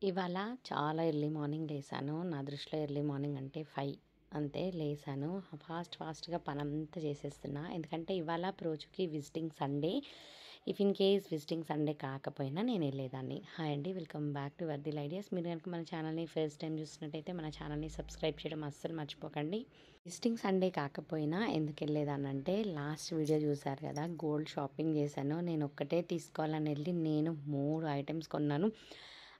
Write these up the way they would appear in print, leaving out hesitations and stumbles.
ఇవాళ చాలా early morning లేసాను. నా దృష్టిలో ఎర్లీ మార్నింగ్ అంటే 5 అంతే లేసాను. ఫాస్ట్‌గా పనంతా చేసేస్తున్నా. ఎందుకంటే ఇవాళ ప్రోచుకి visiting Sunday. If in case visiting Sunday కాకపోయినా నేనెళ్ళేదాన్ని. హాయ్ అండి. వెల్కమ్ బ్యాక్ టు వర్ధిల్ ఐడియాస్. మీరు గనుక మన ఛానల్‌ని ఫస్ట్ టైమ్ చూస్తున్నట్టయితే మన ఛానల్‌ని సబ్స్క్రైబ్ చేయడం అస్సలు మర్చిపోకండి. విజిటింగ్ సండే కాకపోయినా ఎందుకెళ్ళేదాన్నంటే లాస్ట్ వీడియో చూసారు కదా! గోల్డ్ షాపింగ్ చేశాను. నేనొక్కటే తీసుకోవాలని ఎళ్లి నేను 3 ఐటెమ్స్ కొన్నాను.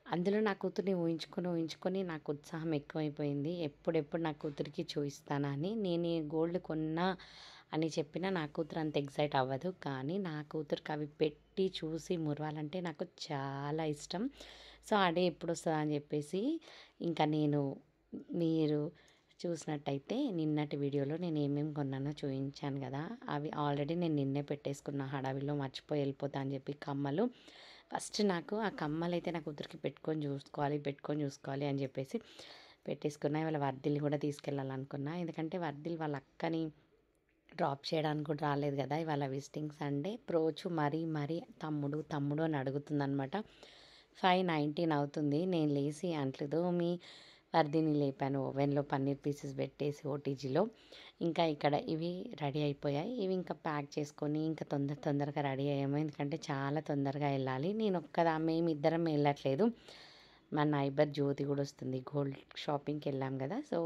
అందులో నా కూతుర్ని ఊహించుకొని నాకు ఉత్సాహం ఎక్కువైపోయింది. ఎప్పుడెప్పుడు నా కూతురికి చూయిస్తానా అని. నేను ఈ గోల్డ్ కొన్నా అని చెప్పినా నా కూతురు అంత ఎక్సైట్ అవ్వదు. కానీ నా కూతురికి అవి పెట్టి చూసి మురవాలంటే నాకు చాలా ఇష్టం. సో, ఆ డే ఎప్పుడొస్తదా అని చెప్పేసి ఇంకా మీరు చూసినట్టయితే నిన్నటి వీడియోలో నేను ఏమేమి కొన్నానో చూయించాను కదా! అవి ఆల్రెడీ నేను నిన్నే పెట్టేసుకున్న హడావిడిలో మర్చిపోయి వెళ్ళిపోతా అని చెప్పి కమ్మలు. ఫస్ట్ నాకు ఆ కమ్మలైతే నా కూతురికి పెట్టుకొని చూసుకోవాలి అని చెప్పేసి పెట్టేసుకున్నా. ఇవాళ వర్ధిల్ని కూడా తీసుకెళ్ళాలనుకున్నా. ఎందుకంటే వర్ధిల్ వాళ్ళ అక్కని డ్రాప్ చేయడానికి కూడా రాలేదు కదా! ఇవాళ విజిటింగ్ సండే. ప్రోచు మరీ తమ్ముడు అని అడుగుతుందనమాట. 5:19 అవుతుంది. నేను లేసి అంట్లు తోమి వర్ధిని లేపాను. ఓవెన్‌లో పన్నీర్ పీసెస్ పెట్టేసి ఓటీజీలో. ఇంకా ఇక్కడ ఇవి రెడీ అయిపోయాయి. ఇవి ఇంకా ప్యాక్ చేసుకొని ఇంకా తొందరగా రెడీ అయ్యాము. ఎందుకంటే చాలా తొందరగా వెళ్ళాలి. మేమిద్దరం వెళ్ళట్లేదు. మా నైబర్ జ్యోతి కూడా వస్తుంది. గోల్డ్ షాపింగ్కి వెళ్ళాం కదా! సో,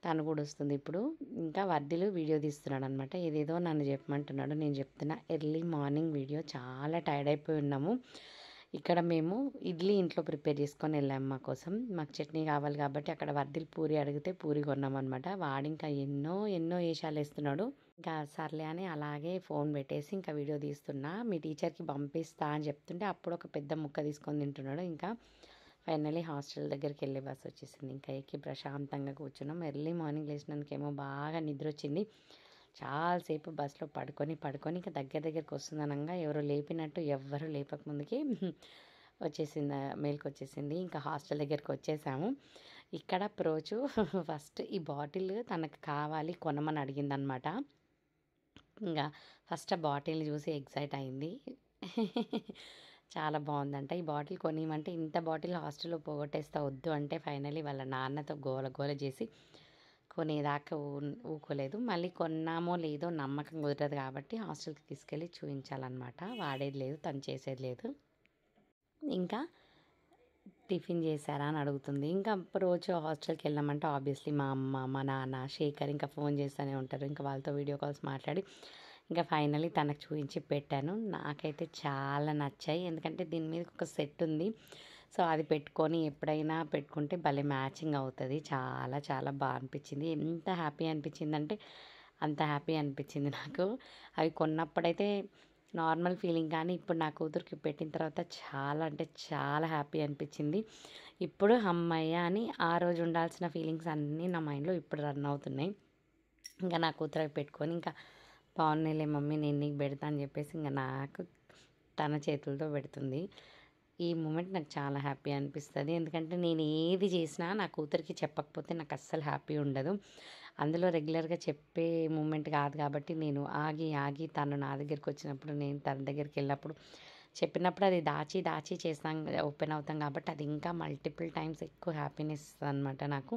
తను కూడా వస్తుంది ఇప్పుడు. ఇంకా వర్ధిలు వీడియో తీస్తున్నాడనమాట. ఏదేదో నన్ను చెప్పమంటున్నాడు. నేను చెప్తున్నా ఎర్లీ మార్నింగ్ వీడియో చాలా టైర్డ్ అయిపోయి ఉన్నాము. ఇక్కడ మేము ఇడ్లీ ఇంట్లో ప్రిపేర్ చేసుకొని వెళ్ళాము మా కోసం. మాకు చట్నీ కావాలి కాబట్టి అక్కడ వర్ధిల్ పూరి అడిగితే పూరి కొన్నామనమాట. వాడింకా ఎన్నో ఏషాలేస్తున్నాడు. ఇంకా సర్లే అని అలాగే ఫోన్ పెట్టేసి ఇంకా వీడియో తీస్తున్నా. మీ టీచర్కి పంపిస్తా అని చెప్తుంటే అప్పుడు ఒక పెద్ద ముక్క తీసుకొని తింటున్నాడు. ఇంకా ఫైనల్లీ హాస్టల్ దగ్గరికి వెళ్ళే బస్ వచ్చేసింది. ఇంకా ఎక్కి ప్రశాంతంగా కూర్చున్నాం. ఎర్లీ మార్నింగ్ లేచినందుకేమో బాగా నిద్ర వచ్చింది. చాలాసేపు బస్సులో పడుకొని ఇంకా దగ్గరికి వస్తుందనంగా ఎవరో లేపినట్టు ఎవ్వరూ లేపకముందుకి మేలుకొచ్చేసింది. ఇంకా హాస్టల్ దగ్గరికి వచ్చేసాము. ఇక్కడ ప్రోచు ఫస్ట్ ఈ బాటిల్ తనకు కావాలి కొనమని అడిగిందనమాట. ఇంకా ఫస్ట్ ఆ బాటిల్ని చూసి ఎక్సైట్ అయింది. చాలా బాగుందంట. ఈ బాటిల్ కొనియమంటే ఇంత బాటిల్ హాస్టల్లో పోగొట్టేస్తా వద్దు అంటే ఫైనల్లీ వాళ్ళ నాన్నతో గోల చేసి కొనేదాకా ఊకోలేదు. మళ్ళీ కొన్నామో లేదో నమ్మకం కుదరదు కాబట్టి హాస్టల్కి తీసుకెళ్ళి చూయించాలన్నమాట. వాడేది లేదు, తను చేసేది లేదు. ఇంకా టిఫిన్ చేశారా అని అడుగుతుంది. ఇంకా రోజు హాస్టల్కి వెళ్ళామంటే ఆబ్వియస్లీ మా అమ్మ, మా నాన్న, శేఖర్ ఇంకా ఫోన్ చేస్తూనే ఉంటారు. ఇంకా వాళ్ళతో వీడియో కాల్స్ మాట్లాడి ఇంకా ఫైనల్లీ తనకు చూపించి పెట్టాను. నాకైతే చాలా నచ్చాయి. ఎందుకంటే దీని మీద ఒక సెట్ ఉంది. సో, అది పెట్టుకొని ఎప్పుడైనా పెట్టుకుంటే భలే మ్యాచింగ్ అవుతుంది. చాలా బాగా అనిపించింది. ఎంత హ్యాపీ అనిపించిందంటే అంత హ్యాపీ అనిపించింది నాకు. అవి కొన్నప్పుడైతే నార్మల్ ఫీలింగ్, కానీ ఇప్పుడు నా కూతురికి పెట్టిన తర్వాత చాలా అంటే చాలా హ్యాపీ అనిపించింది. ఇప్పుడు హమ్మయ్య అని ఆ రోజు ఉండాల్సిన ఫీలింగ్స్ అన్నీ నా మైండ్లో ఇప్పుడు రన్ అవుతున్నాయి. ఇంకా నా కూతురికి పెట్టుకొని ఇంకా బాగున్నాయిలే మమ్మీ నేను నీకు పెడతా అని చెప్పేసి ఇంకా నాకు తన చేతులతో పెడుతుంది. ఈ మూమెంట్ నాకు చాలా హ్యాపీ అనిపిస్తుంది. ఎందుకంటే నేను ఏది చేసినా నా కూతురికి చెప్పకపోతే నాకు అస్సలు హ్యాపీ ఉండదు. అందులో రెగ్యులర్గా చెప్పే మూమెంట్ కాదు కాబట్టి నేను ఆగి తను నా దగ్గరికి వచ్చినప్పుడు నేను తన దగ్గరికి వెళ్ళినప్పుడు చెప్పినప్పుడు అది దాచి చేస్తాం, ఓపెన్ అవుతాం కాబట్టి అది ఇంకా మల్టిపుల్ టైమ్స్ ఎక్కువ హ్యాపీనెస్ అనమాట నాకు.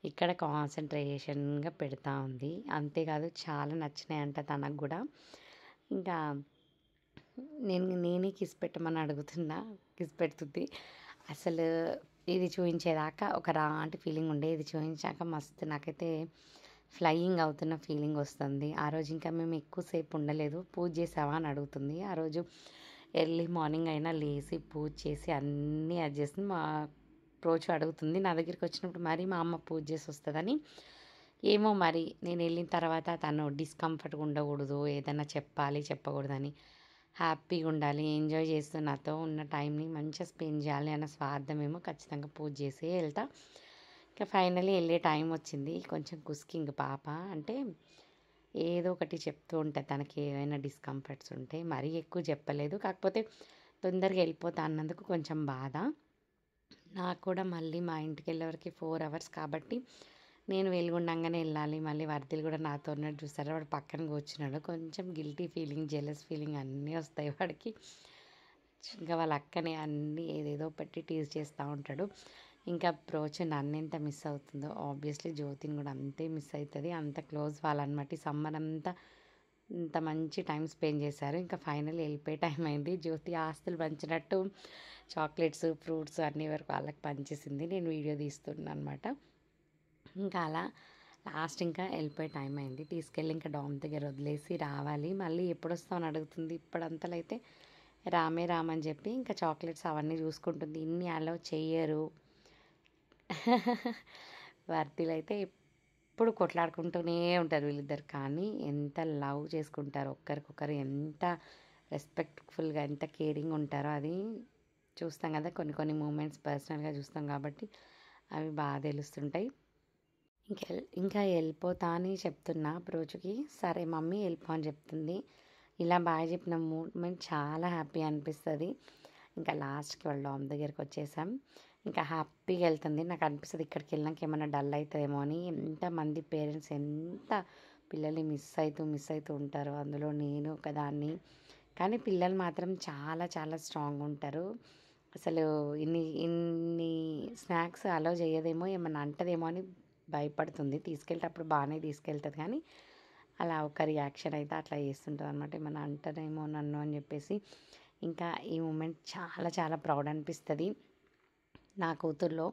ఇక్కడ కాన్సన్ట్రేషన్గా పెడతా ఉంది. అంతేకాదు చాలా నచ్చినాయంట తనకు కూడా. ఇంకా నేనే కిస్ పెట్టమని అడుగుతున్నా, కిస్ పెడుతుంది. అసలు ఇది చూయించేదాకా ఒక రాంటి ఫీలింగ్ ఉండే, ఇది చూయించాక మస్తు నాకైతే ఫ్లయింగ్ అవుతున్న ఫీలింగ్ వస్తుంది. ఆ రోజు ఇంకా మేము ఎక్కువసేపు ఉండలేదు. పూజ చేసావా అని అడుగుతుంది. ఆ రోజు ఎర్లీ మార్నింగ్ అయినా లేచి పూజ చేసి అన్నీ అది చేస్తుంది. మా రోజు అడుగుతుంది నా దగ్గరికి వచ్చినప్పుడు, మరి మా అమ్మ పూజ చేసి వస్తుందని. ఏమో మరి నేను వెళ్ళిన తర్వాత తను డిస్కంఫర్ట్గా ఉండకూడదు, ఏదైనా చెప్పకూడదని, హ్యాపీగా ఉండాలి, ఎంజాయ్ చేస్తూ నాతో ఉన్న టైంని మంచిగా స్పెండ్ చేయాలి అన్న స్వార్థమేమో ఖచ్చితంగా పూజ చేసే వెళ్తా. ఇంకా ఫైనల్లీ వెళ్ళే టైం వచ్చింది. కొంచెం కుస్కింగ్ పాప అంటే ఏదో ఒకటి చెప్తూ ఉంటుంది తనకి ఏమైనా డిస్కంఫర్ట్స్ ఉంటే. మరీ ఎక్కువ చెప్పలేదు, కాకపోతే తొందరగా వెళ్ళిపోతా అన్నందుకు కొంచెం బాధ. నాకు కూడా మళ్ళీ మా ఇంటికి వెళ్ళేవరకు 4 అవర్స్ కాబట్టి నేను వెలుగుండంగానే వెళ్ళాలి. మళ్ళీ వర్ధిల్ కూడా నాతో ఉన్నట్టు చూసారా, వాడు పక్కన కూర్చున్నాడు. కొంచెం గిల్టీ ఫీలింగ్, జెలస్ ఫీలింగ్ అన్నీ వస్తాయి వాడికి. ఇంకా వాళ్ళ అక్కని అన్నీ ఏదేదో పెట్టి టీజ్ చేస్తూ ఉంటాడు. ఇంకా ప్రోచ్ నన్నెంత మిస్ అవుతుందో ఆబ్వియస్లీ జ్యోతిని కూడా అంతే మిస్ అవుతుంది. అంత క్లోజ్ వాళ్ళనమాట. ఈ సమ్మర్ అంతా ఇంత మంచి టైం స్పెండ్ చేశారు. ఇంకా ఫైనల్ వెళ్ళిపోయే టైం అయింది. జ్యోతి ఆస్తులు పంచినట్టు చాక్లెట్స్, ఫ్రూట్స్ అన్నీ వరకు వాళ్ళకి పంచేసింది. నేను వీడియో తీస్తున్నాను అనమాట. ఇంకా అలా లాస్ట్ ఇంకా వెళ్ళిపోయే టైం అయింది. తీసుకెళ్ళి ఇంకా డామ్ దగ్గర వదిలేసి రావాలి. మళ్ళీ ఎప్పుడు వస్తావు అని అడుగుతుంది. ఇప్పుడంతలో అయితే రామే రామని చెప్పి ఇంకా చాక్లెట్స్ అవన్నీ చూసుకుంటుంది. ఇన్ని అలో చెయ్యరు. వర్తిలు అయితే ఎప్పుడు కొట్లాడుకుంటూనే ఉంటారు వీళ్ళిద్దరు. కానీ ఎంత లవ్ చేసుకుంటారో ఒక్కరికొకరు, ఎంత రెస్పెక్ట్ఫుల్గా, ఎంత కేరింగ్ ఉంటారో అది చూస్తాం కదా. కొన్ని కొన్ని మూమెంట్స్ పర్సనల్గా చూస్తాం కాబట్టి అవి బాగా తెలుస్తుంటాయి. ఇంకా వెళ్ళిపోతా అని చెప్తున్నా ప్రోచుకి. సరే మమ్మీ వెళ్ళిపో అని చెప్తుంది. ఇలా బాగా చెప్పిన మూమెంట్ చాలా హ్యాపీ అనిపిస్తుంది. ఇంకా లాస్ట్కి వాళ్ళ డామ్ దగ్గరికి వచ్చేసాం. ఇంకా హ్యాపీగా వెళ్తుంది. నాకు అనిపిస్తుంది ఇక్కడికి వెళ్ళినాక ఏమైనా డల్ అవుతుందేమో అని. ఎంతమంది పేరెంట్స్ ఎంత పిల్లల్ని మిస్ అవుతూ ఉంటారు. అందులో నేను ఒకదాన్ని. కానీ పిల్లలు మాత్రం చాలా చాలా స్ట్రాంగ్ ఉంటారు. అసలు ఇన్ని స్నాక్స్ అలో చేయదేమో, ఏమన్నా అంటదేమో అని భయపడుతుంది. తీసుకెళ్ళేటప్పుడు బాగానే తీసుకెళ్తుంది కానీ అలా ఒక రియాక్షన్ అయితే అట్లా చేస్తుంటుంది అనమాట. ఏమన్నా అంటారేమో నన్ను అని చెప్పేసి. ఇంకా ఈ మూమెంట్ చాలా చాలా ప్రౌడ్ అనిపిస్తుంది. నా కూతుర్లో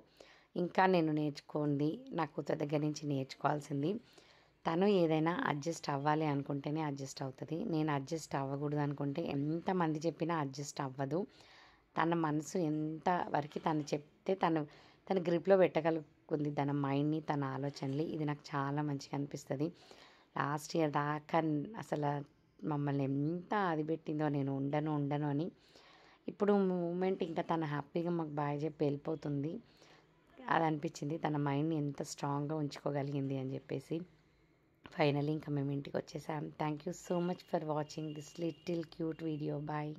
ఇంకా నేను నేర్చుకోండి, నా కూతురు దగ్గర నుంచి నేర్చుకోవాల్సింది. తను ఏదైనా అడ్జస్ట్ అవ్వాలి అనుకుంటేనే అడ్జస్ట్ అవుతుంది. నేను అడ్జస్ట్ అవ్వకూడదు అనుకుంటే ఎంతమంది చెప్పినా అడ్జస్ట్ అవ్వదు. తన మనసు ఎంత వరకు తను చెప్తే తన గ్రిప్లో పెట్టగలుగుతుంది తన మైండ్ని, తన ఆలోచనలు. ఇది నాకు చాలా మంచిగా అనిపిస్తుంది. లాస్ట్ ఇయర్ దాకా అసలు మమ్మల్ని ఎంత అది పెట్టిందో, నేను ఉండను అని. ఇప్పుడు మూమెంట్ ఇంకా తను హ్యాపీగా మాకు బాయ్ చెప్పి వెళ్ళిపోతుంది. అది అనిపించింది తన మైండ్ని ఎంత స్ట్రాంగ్గా ఉంచుకోగలిగింది అని చెప్పేసి. ఫైనల్లీ ఇంకా మేము ఇంటికి వచ్చేసాం. Thank you so much for watching this little cute video. Bye.